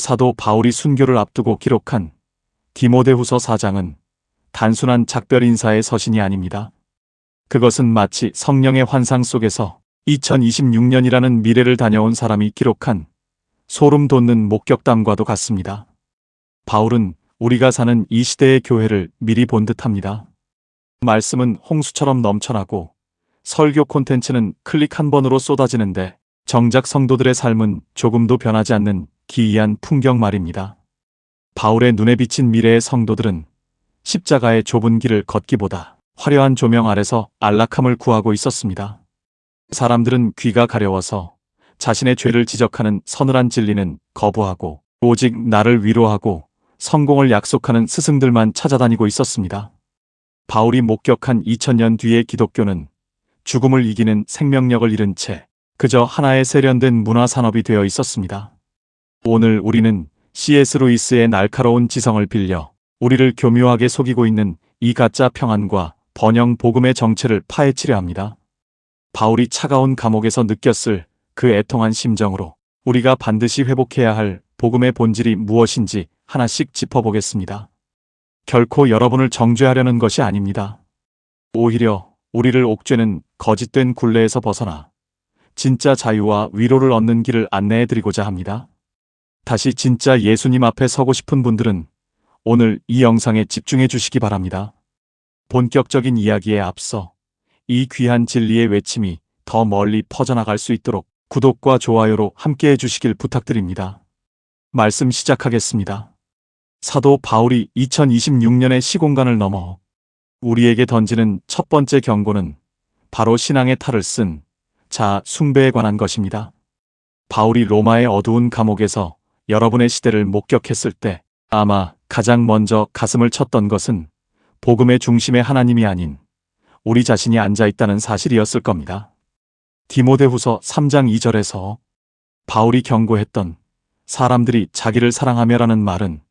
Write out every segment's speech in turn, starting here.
사도 바울이 순교를 앞두고 기록한 디모데후서 4장은 단순한 작별 인사의 서신이 아닙니다. 그것은 마치 성령의 환상 속에서 2026년이라는 미래를 다녀온 사람이 기록한 소름 돋는 목격담과도 같습니다. 바울은 우리가 사는 이 시대의 교회를 미리 본 듯합니다. 말씀은 홍수처럼 넘쳐나고 설교 콘텐츠는 클릭 한 번으로 쏟아지는데 정작 성도들의 삶은 조금도 변하지 않는 기이한 풍경 말입니다. 바울의 눈에 비친 미래의 성도들은 십자가의 좁은 길을 걷기보다 화려한 조명 아래서 안락함을 구하고 있었습니다. 사람들은 귀가 가려워서 자신의 죄를 지적하는 서늘한 진리는 거부하고 오직 나를 위로하고 성공을 약속하는 스승들만 찾아다니고 있었습니다. 바울이 목격한 2000년 뒤의 기독교는 죽음을 이기는 생명력을 잃은 채 그저 하나의 세련된 문화 산업이 되어 있었습니다. 오늘 우리는 C.S. 루이스의 날카로운 지성을 빌려 우리를 교묘하게 속이고 있는 이 가짜 평안과 번영 복음의 정체를 파헤치려 합니다. 바울이 차가운 감옥에서 느꼈을 그 애통한 심정으로 우리가 반드시 회복해야 할 복음의 본질이 무엇인지 하나씩 짚어보겠습니다. 결코 여러분을 정죄하려는 것이 아닙니다. 오히려 우리를 옥죄는 거짓된 굴레에서 벗어나 진짜 자유와 위로를 얻는 길을 안내해드리고자 합니다. 다시 진짜 예수님 앞에 서고 싶은 분들은 오늘 이 영상에 집중해 주시기 바랍니다. 본격적인 이야기에 앞서 이 귀한 진리의 외침이 더 멀리 퍼져나갈 수 있도록 구독과 좋아요로 함께해 주시길 부탁드립니다. 말씀 시작하겠습니다. 사도 바울이 2026년의 시공간을 넘어 우리에게 던지는 첫 번째 경고는 바로 신앙의 탈을 쓴 자아 숭배에 관한 것입니다. 바울이 로마의 어두운 감옥에서 여러분의 시대를 목격했을 때 아마 가장 먼저 가슴을 쳤던 것은 복음의 중심에 하나님이 아닌 우리 자신이 앉아있다는 사실이었을 겁니다. 디모데후서 3장 2절에서 바울이 경고했던 사람들이 자기를 사랑하며라는 말은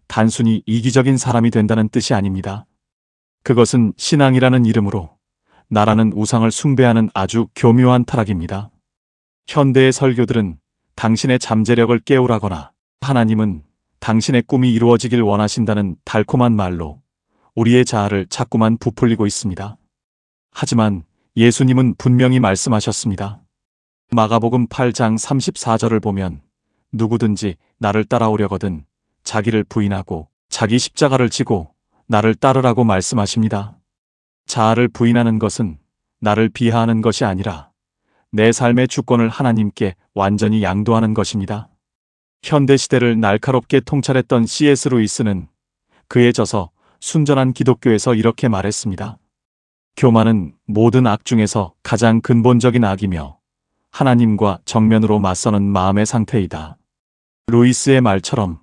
단순히 이기적인 사람이 된다는 뜻이 아닙니다. 그것은 신앙이라는 이름으로 나라는 우상을 숭배하는 아주 교묘한 타락입니다. 현대의 설교들은 당신의 잠재력을 깨우라거나 하나님은 당신의 꿈이 이루어지길 원하신다는 달콤한 말로 우리의 자아를 자꾸만 부풀리고 있습니다. 하지만 예수님은 분명히 말씀하셨습니다. 마가복음 8장 34절을 보면 누구든지 나를 따라오려거든 자기를 부인하고 자기 십자가를 지고 나를 따르라고 말씀하십니다. 자아를 부인하는 것은 나를 비하하는 것이 아니라 내 삶의 주권을 하나님께 완전히 양도하는 것입니다. 현대시대를 날카롭게 통찰했던 C.S. 루이스는 그에 져서 순전한 기독교에서 이렇게 말했습니다. 교만은 모든 악 중에서 가장 근본적인 악이며 하나님과 정면으로 맞서는 마음의 상태이다. 루이스의 말처럼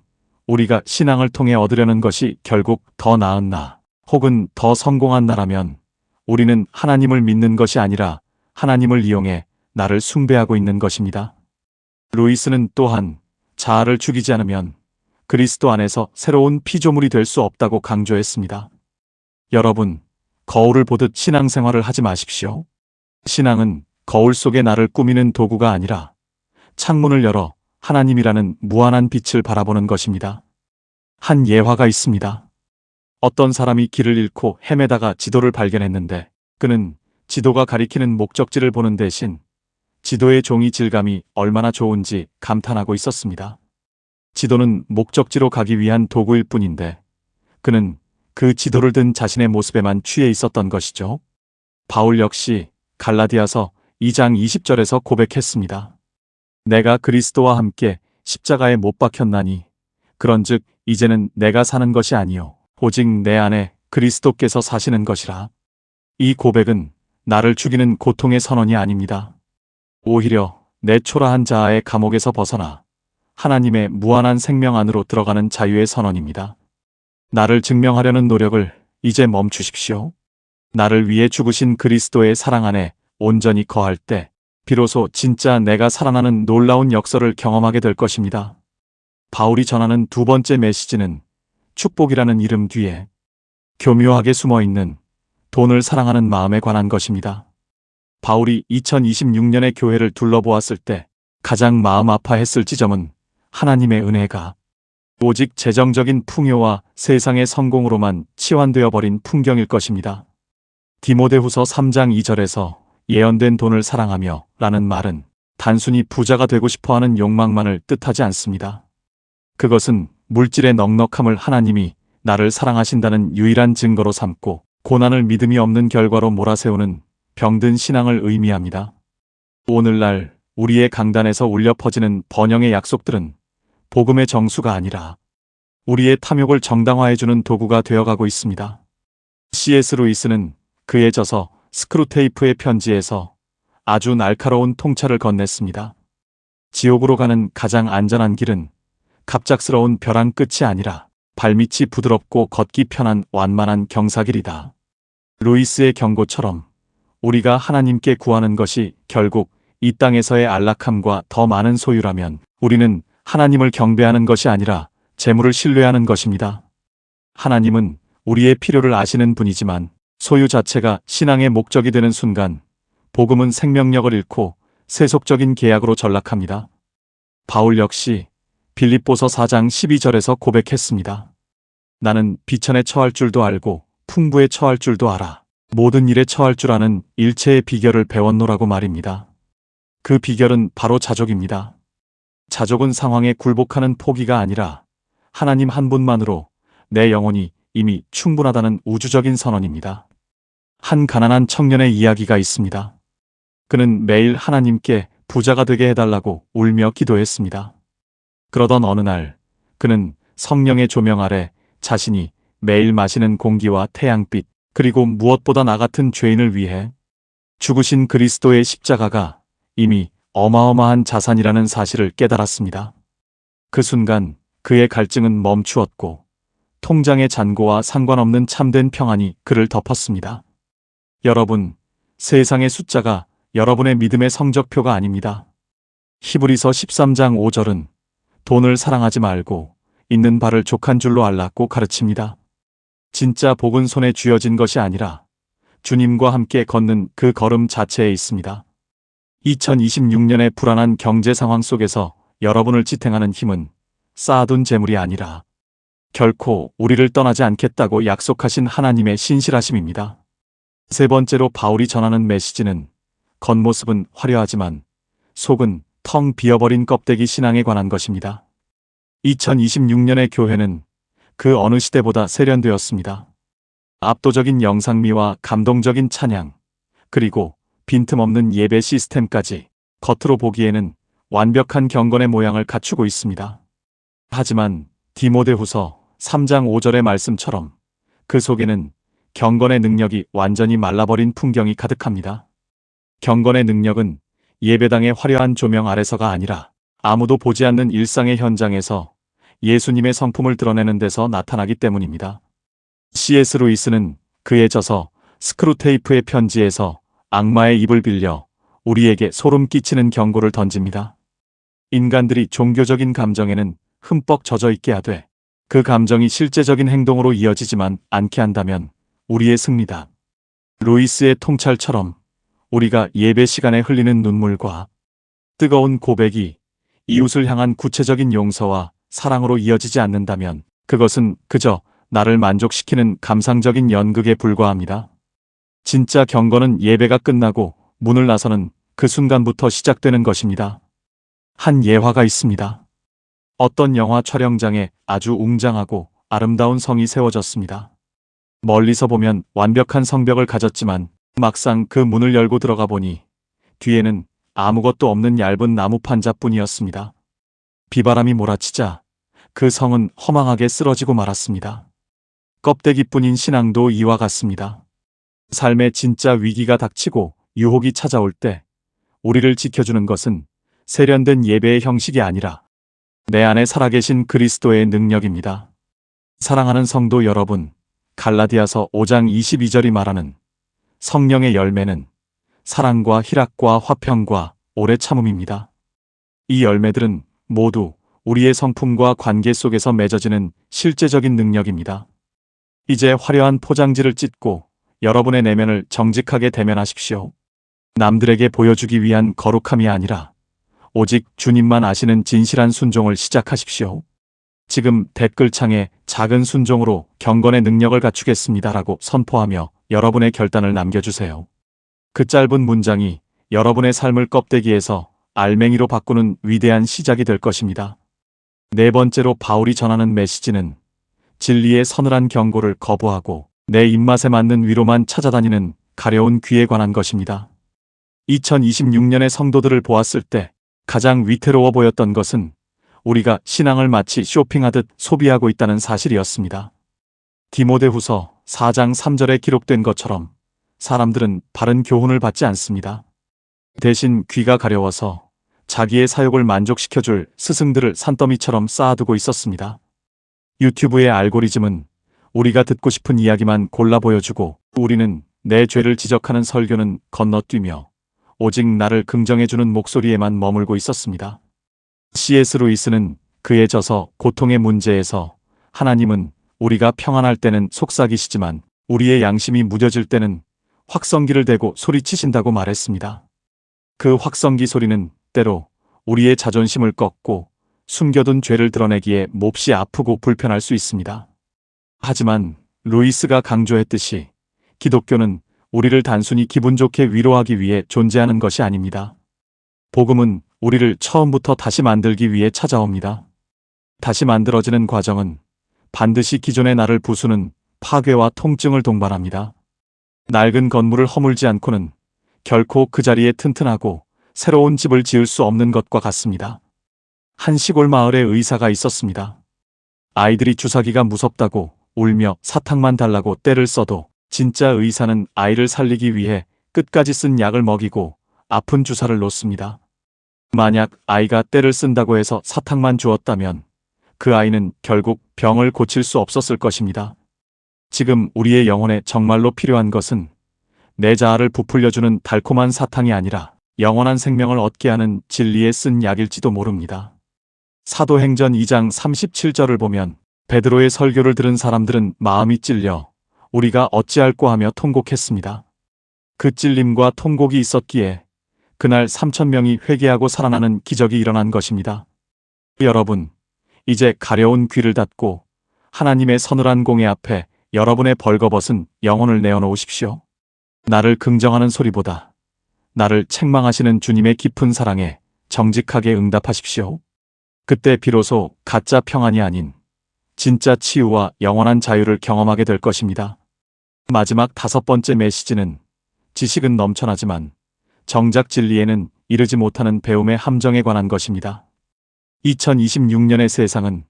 우리가 신앙을 통해 얻으려는 것이 결국 더 나은 나 혹은 더 성공한 나라면 우리는 하나님을 믿는 것이 아니라 하나님을 이용해 나를 숭배하고 있는 것입니다. 루이스는 또한 자아를 죽이지 않으면 그리스도 안에서 새로운 피조물이 될 수 없다고 강조했습니다. 여러분, 거울을 보듯 신앙생활을 하지 마십시오. 신앙은 거울 속에 나를 꾸미는 도구가 아니라 창문을 열어 하나님이라는 무한한 빛을 바라보는 것입니다. 한 예화가 있습니다. 어떤 사람이 길을 잃고 헤매다가 지도를 발견했는데 그는 지도가 가리키는 목적지를 보는 대신 지도의 종이 질감이 얼마나 좋은지 감탄하고 있었습니다. 지도는 목적지로 가기 위한 도구일 뿐인데 그는 그 지도를 든 자신의 모습에만 취해 있었던 것이죠. 바울 역시 갈라디아서 2장 20절에서 고백했습니다. 내가 그리스도와 함께 십자가에 못 박혔나니 그런즉 이제는 내가 사는 것이 아니요 오직 내 안에 그리스도께서 사시는 것이라. 이 고백은 나를 죽이는 고통의 선언이 아닙니다. 오히려 내 초라한 자아의 감옥에서 벗어나 하나님의 무한한 생명 안으로 들어가는 자유의 선언입니다. 나를 증명하려는 노력을 이제 멈추십시오. 나를 위해 죽으신 그리스도의 사랑 안에 온전히 거할 때 비로소 진짜 내가 살아나는 놀라운 역설을 경험하게 될 것입니다. 바울이 전하는 두 번째 메시지는 축복이라는 이름 뒤에 교묘하게 숨어있는 돈을 사랑하는 마음에 관한 것입니다. 바울이 2026년의 교회를 둘러보았을 때 가장 마음 아파했을 지점은 하나님의 은혜가 오직 재정적인 풍요와 세상의 성공으로만 치환되어 버린 풍경일 것입니다. 디모데후서 3장 2절에서 예언된 돈을 사랑하며 라는 말은 단순히 부자가 되고 싶어하는 욕망만을 뜻하지 않습니다. 그것은 물질의 넉넉함을 하나님이 나를 사랑하신다는 유일한 증거로 삼고 고난을 믿음이 없는 결과로 몰아세우는 병든 신앙을 의미합니다. 오늘날 우리의 강단에서 울려 퍼지는 번영의 약속들은 복음의 정수가 아니라 우리의 탐욕을 정당화해주는 도구가 되어가고 있습니다. C.S. 루이스는 그의 저서 스크루테이프의 편지에서 아주 날카로운 통찰을 건넸습니다. 지옥으로 가는 가장 안전한 길은 갑작스러운 벼랑 끝이 아니라 발밑이 부드럽고 걷기 편한 완만한 경사길이다. 루이스의 경고처럼 우리가 하나님께 구하는 것이 결국 이 땅에서의 안락함과 더 많은 소유라면 우리는 하나님을 경배하는 것이 아니라 재물을 신뢰하는 것입니다. 하나님은 우리의 필요를 아시는 분이지만 소유 자체가 신앙의 목적이 되는 순간 복음은 생명력을 잃고 세속적인 계약으로 전락합니다. 바울 역시 빌립보서 4장 12절에서 고백했습니다. 나는 비천에 처할 줄도 알고 풍부에 처할 줄도 알아. 모든 일에 처할 줄 아는 일체의 비결을 배웠노라고 말입니다. 그 비결은 바로 자족입니다. 자족은 상황에 굴복하는 포기가 아니라 하나님 한 분만으로 내 영혼이 이미 충분하다는 우주적인 선언입니다. 한 가난한 청년의 이야기가 있습니다. 그는 매일 하나님께 부자가 되게 해달라고 울며 기도했습니다. 그러던 어느 날 그는 성령의 조명 아래 자신이 매일 마시는 공기와 태양빛 그리고 무엇보다 나 같은 죄인을 위해 죽으신 그리스도의 십자가가 이미 어마어마한 자산이라는 사실을 깨달았습니다. 그 순간 그의 갈증은 멈추었고 통장의 잔고와 상관없는 참된 평안이 그를 덮었습니다. 여러분, 세상의 숫자가 여러분의 믿음의 성적표가 아닙니다. 히브리서 13장 5절은 돈을 사랑하지 말고 있는 바를 족한 줄로 알라고 가르칩니다. 진짜 복은 손에 쥐어진 것이 아니라 주님과 함께 걷는 그 걸음 자체에 있습니다. 2026년의 불안한 경제 상황 속에서 여러분을 지탱하는 힘은 쌓아둔 재물이 아니라 결코 우리를 떠나지 않겠다고 약속하신 하나님의 신실하심입니다. 세 번째로 바울이 전하는 메시지는 겉모습은 화려하지만 속은 텅 비어버린 껍데기 신앙에 관한 것입니다. 2026년의 교회는 그 어느 시대보다 세련되었습니다. 압도적인 영상미와 감동적인 찬양, 그리고 빈틈없는 예배 시스템까지 겉으로 보기에는 완벽한 경건의 모양을 갖추고 있습니다. 하지만 디모데후서 3장 5절의 말씀처럼 그 속에는 경건의 능력이 완전히 말라버린 풍경이 가득합니다. 경건의 능력은 예배당의 화려한 조명 아래서가 아니라 아무도 보지 않는 일상의 현장에서 예수님의 성품을 드러내는 데서 나타나기 때문입니다. C.S. 루이스는 그의 저서 스크루테이프의 편지에서 악마의 입을 빌려 우리에게 소름 끼치는 경고를 던집니다. 인간들이 종교적인 감정에는 흠뻑 젖어 있게 하되 그 감정이 실제적인 행동으로 이어지지만 않게 한다면 우리의 승리다. 루이스의 통찰처럼 우리가 예배 시간에 흘리는 눈물과 뜨거운 고백이 이웃을 향한 구체적인 용서와 사랑으로 이어지지 않는다면 그것은 그저 나를 만족시키는 감상적인 연극에 불과합니다. 진짜 경건은 예배가 끝나고 문을 나서는 그 순간부터 시작되는 것입니다. 한 예화가 있습니다. 어떤 영화 촬영장에 아주 웅장하고 아름다운 성이 세워졌습니다. 멀리서 보면 완벽한 성벽을 가졌지만 막상 그 문을 열고 들어가 보니 뒤에는 아무것도 없는 얇은 나무 판자뿐이었습니다. 비바람이 몰아치자 그 성은 허망하게 쓰러지고 말았습니다. 껍데기뿐인 신앙도 이와 같습니다. 삶의 진짜 위기가 닥치고 유혹이 찾아올 때 우리를 지켜주는 것은 세련된 예배의 형식이 아니라 내 안에 살아계신 그리스도의 능력입니다. 사랑하는 성도 여러분, 갈라디아서 5장 22절이 말하는 성령의 열매는 사랑과 희락과 화평과 오래 참음입니다. 이 열매들은 모두 우리의 성품과 관계 속에서 맺어지는 실제적인 능력입니다. 이제 화려한 포장지를 찢고 여러분의 내면을 정직하게 대면하십시오. 남들에게 보여주기 위한 거룩함이 아니라 오직 주님만 아시는 진실한 순종을 시작하십시오. 지금 댓글창에 작은 순종으로 경건의 능력을 갖추겠습니다라고 선포하며 여러분의 결단을 남겨주세요. 그 짧은 문장이 여러분의 삶을 껍데기에서 알맹이로 바꾸는 위대한 시작이 될 것입니다. 네 번째로 바울이 전하는 메시지는 진리의 서늘한 경고를 거부하고 내 입맛에 맞는 위로만 찾아다니는 가려운 귀에 관한 것입니다. 2026년의 성도들을 보았을 때 가장 위태로워 보였던 것은 우리가 신앙을 마치 쇼핑하듯 소비하고 있다는 사실이었습니다. 디모데후서 4장 3절에 기록된 것처럼 사람들은 바른 교훈을 받지 않습니다. 대신 귀가 가려워서 자기의 사욕을 만족시켜줄 스승들을 산더미처럼 쌓아두고 있었습니다. 유튜브의 알고리즘은 우리가 듣고 싶은 이야기만 골라 보여주고 우리는 내 죄를 지적하는 설교는 건너뛰며 오직 나를 긍정해주는 목소리에만 머물고 있었습니다. C.S. 루이스는 그의 저서 고통의 문제에서 하나님은 우리가 평안할 때는 속삭이시지만 우리의 양심이 무뎌질 때는 확성기를 대고 소리치신다고 말했습니다. 그 확성기 소리는 때로 우리의 자존심을 꺾고 숨겨둔 죄를 드러내기에 몹시 아프고 불편할 수 있습니다. 하지만 루이스가 강조했듯이 기독교는 우리를 단순히 기분 좋게 위로하기 위해 존재하는 것이 아닙니다. 복음은 우리를 처음부터 다시 만들기 위해 찾아옵니다. 다시 만들어지는 과정은 반드시 기존의 나를 부수는 파괴와 통증을 동반합니다. 낡은 건물을 허물지 않고는 결코 그 자리에 튼튼하고 새로운 집을 지을 수 없는 것과 같습니다. 한 시골 마을에 의사가 있었습니다. 아이들이 주사기가 무섭다고 울며 사탕만 달라고 떼를 써도 진짜 의사는 아이를 살리기 위해 끝까지 쓴 약을 먹이고 아픈 주사를 놓습니다. 만약 아이가 떼를 쓴다고 해서 사탕만 주었다면 그 아이는 결국 병을 고칠 수 없었을 것입니다. 지금 우리의 영혼에 정말로 필요한 것은 내 자아를 부풀려주는 달콤한 사탕이 아니라 영원한 생명을 얻게 하는 진리에 쓴 약일지도 모릅니다. 사도행전 2장 37절을 보면 베드로의 설교를 들은 사람들은 마음이 찔려 우리가 어찌할꼬 하며 통곡했습니다. 그 찔림과 통곡이 있었기에 그날 3,000명이 회개하고 살아나는 기적이 일어난 것입니다. 여러분, 이제 가려운 귀를 닫고 하나님의 서늘한 공의 앞에 여러분의 벌거벗은 영혼을 내어놓으십시오. 나를 긍정하는 소리보다 나를 책망하시는 주님의 깊은 사랑에 정직하게 응답하십시오. 그때 비로소 가짜 평안이 아닌 진짜 치유와 영원한 자유를 경험하게 될 것입니다. 마지막 5번째 메시지는 지식은 넘쳐나지만 정작 진리에는 이르지 못하는 배움의 함정에 관한 것입니다. 2026년의 세상은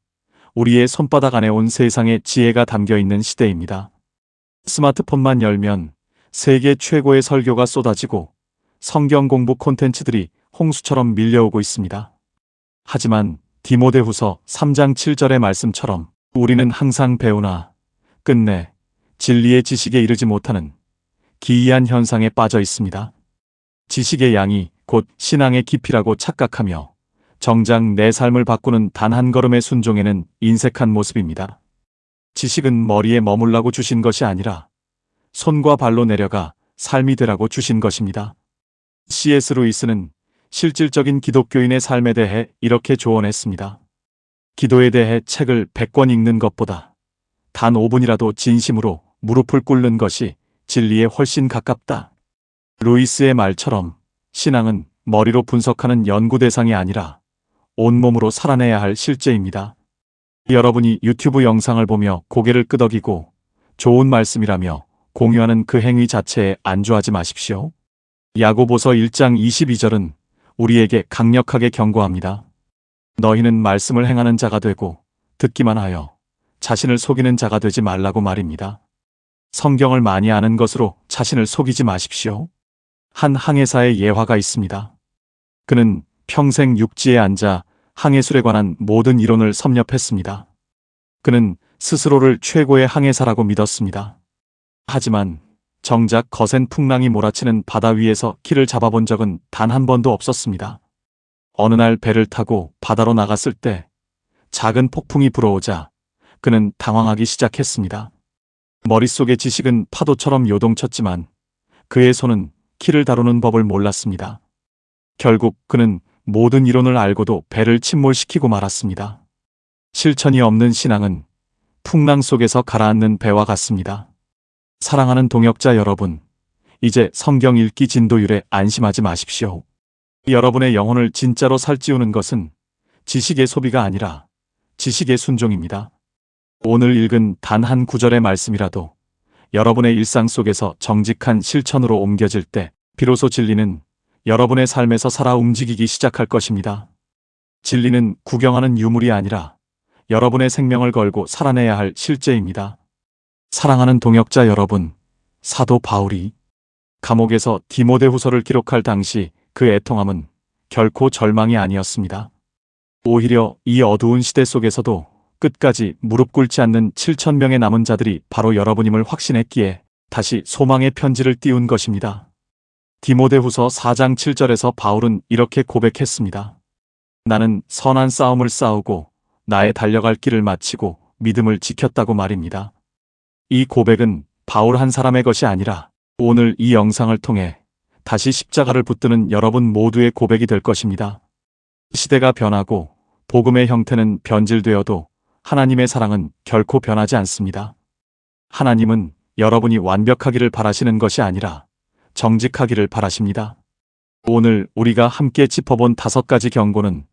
우리의 손바닥 안에 온 세상의 지혜가 담겨 있는 시대입니다. 스마트폰만 열면 세계 최고의 설교가 쏟아지고 성경 공부 콘텐츠들이 홍수처럼 밀려오고 있습니다. 하지만 디모데후서 3장 7절의 말씀처럼 우리는 항상 배우나 끝내 진리의 지식에 이르지 못하는 기이한 현상에 빠져 있습니다. 지식의 양이 곧 신앙의 깊이라고 착각하며 정작 내 삶을 바꾸는 단 한 걸음의 순종에는 인색한 모습입니다. 지식은 머리에 머물라고 주신 것이 아니라 손과 발로 내려가 삶이 되라고 주신 것입니다. C.S. 루이스는 실질적인 기독교인의 삶에 대해 이렇게 조언했습니다. 기도에 대해 책을 100권 읽는 것보다 단 5분이라도 진심으로 무릎을 꿇는 것이 진리에 훨씬 가깝다. 루이스의 말처럼 신앙은 머리로 분석하는 연구 대상이 아니라 온몸으로 살아내야 할 실제입니다. 여러분이 유튜브 영상을 보며 고개를 끄덕이고 좋은 말씀이라며 공유하는 그 행위 자체에 안주하지 마십시오. 야고보서 1장 22절은 우리에게 강력하게 경고합니다. 너희는 말씀을 행하는 자가 되고 듣기만 하여 자신을 속이는 자가 되지 말라고 말입니다. 성경을 많이 아는 것으로 자신을 속이지 마십시오. 한 항해사의 예화가 있습니다. 그는 평생 육지에 앉아 항해술에 관한 모든 이론을 섭렵했습니다. 그는 스스로를 최고의 항해사라고 믿었습니다. 하지만 정작 거센 풍랑이 몰아치는 바다 위에서 키를 잡아본 적은 단 한 번도 없었습니다. 어느 날 배를 타고 바다로 나갔을 때 작은 폭풍이 불어오자 그는 당황하기 시작했습니다. 머릿속의 지식은 파도처럼 요동쳤지만 그의 손은 키를 다루는 법을 몰랐습니다. 결국 그는 모든 이론을 알고도 배를 침몰시키고 말았습니다. 실천이 없는 신앙은 풍랑 속에서 가라앉는 배와 같습니다. 사랑하는 동역자 여러분, 이제 성경 읽기 진도율에 안심하지 마십시오. 여러분의 영혼을 진짜로 살찌우는 것은 지식의 소비가 아니라 지식의 순종입니다. 오늘 읽은 단 한 구절의 말씀이라도 여러분의 일상 속에서 정직한 실천으로 옮겨질 때 비로소 진리는 여러분의 삶에서 살아 움직이기 시작할 것입니다. 진리는 구경하는 유물이 아니라 여러분의 생명을 걸고 살아내야 할 실제입니다. 사랑하는 동역자 여러분, 사도 바울이 감옥에서 디모데후서를 기록할 당시 그 애통함은 결코 절망이 아니었습니다. 오히려 이 어두운 시대 속에서도 끝까지 무릎 꿇지 않는 7,000명의 남은 자들이 바로 여러분임을 확신했기에 다시 소망의 편지를 띄운 것입니다. 디모데후서 4장 7절에서 바울은 이렇게 고백했습니다. 나는 선한 싸움을 싸우고 나의 달려갈 길을 마치고 믿음을 지켰다고 말입니다. 이 고백은 바울 한 사람의 것이 아니라 오늘 이 영상을 통해 다시 십자가를 붙드는 여러분 모두의 고백이 될 것입니다. 시대가 변하고 복음의 형태는 변질되어도 하나님의 사랑은 결코 변하지 않습니다. 하나님은 여러분이 완벽하기를 바라시는 것이 아니라 정직하기를 바라십니다. 오늘 우리가 함께 짚어본 5가지 경고는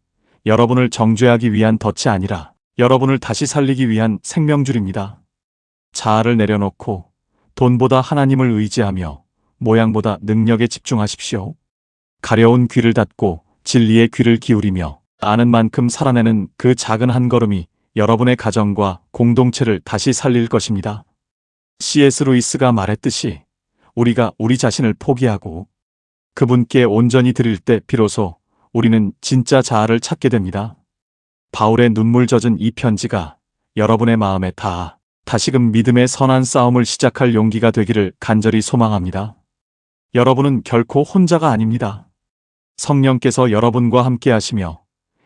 여러분을 정죄하기 위한 덫이 아니라 여러분을 다시 살리기 위한 생명줄입니다. 자아를 내려놓고 돈보다 하나님을 의지하며 모양보다 능력에 집중하십시오. 가려운 귀를 닫고 진리의 귀를 기울이며 아는 만큼 살아내는 그 작은 한 걸음이 여러분의 가정과 공동체를 다시 살릴 것입니다. C.S. 루이스가 말했듯이 우리가 우리 자신을 포기하고 그분께 온전히 드릴 때 비로소 우리는 진짜 자아를 찾게 됩니다. 바울의 눈물 젖은 이 편지가 여러분의 마음에 닿아 다시금 믿음의 선한 싸움을 시작할 용기가 되기를 간절히 소망합니다. 여러분은 결코 혼자가 아닙니다. 성령께서 여러분과 함께 하시며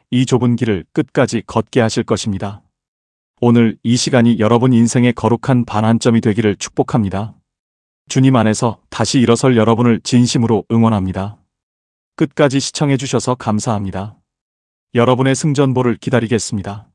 이 좁은 길을 끝까지 걷게 하실 것입니다. 오늘 이 시간이 여러분 인생의 거룩한 반환점이 되기를 축복합니다. 주님 안에서 다시 일어설 여러분을 진심으로 응원합니다. 끝까지 시청해 주셔서 감사합니다. 여러분의 승전보를 기다리겠습니다.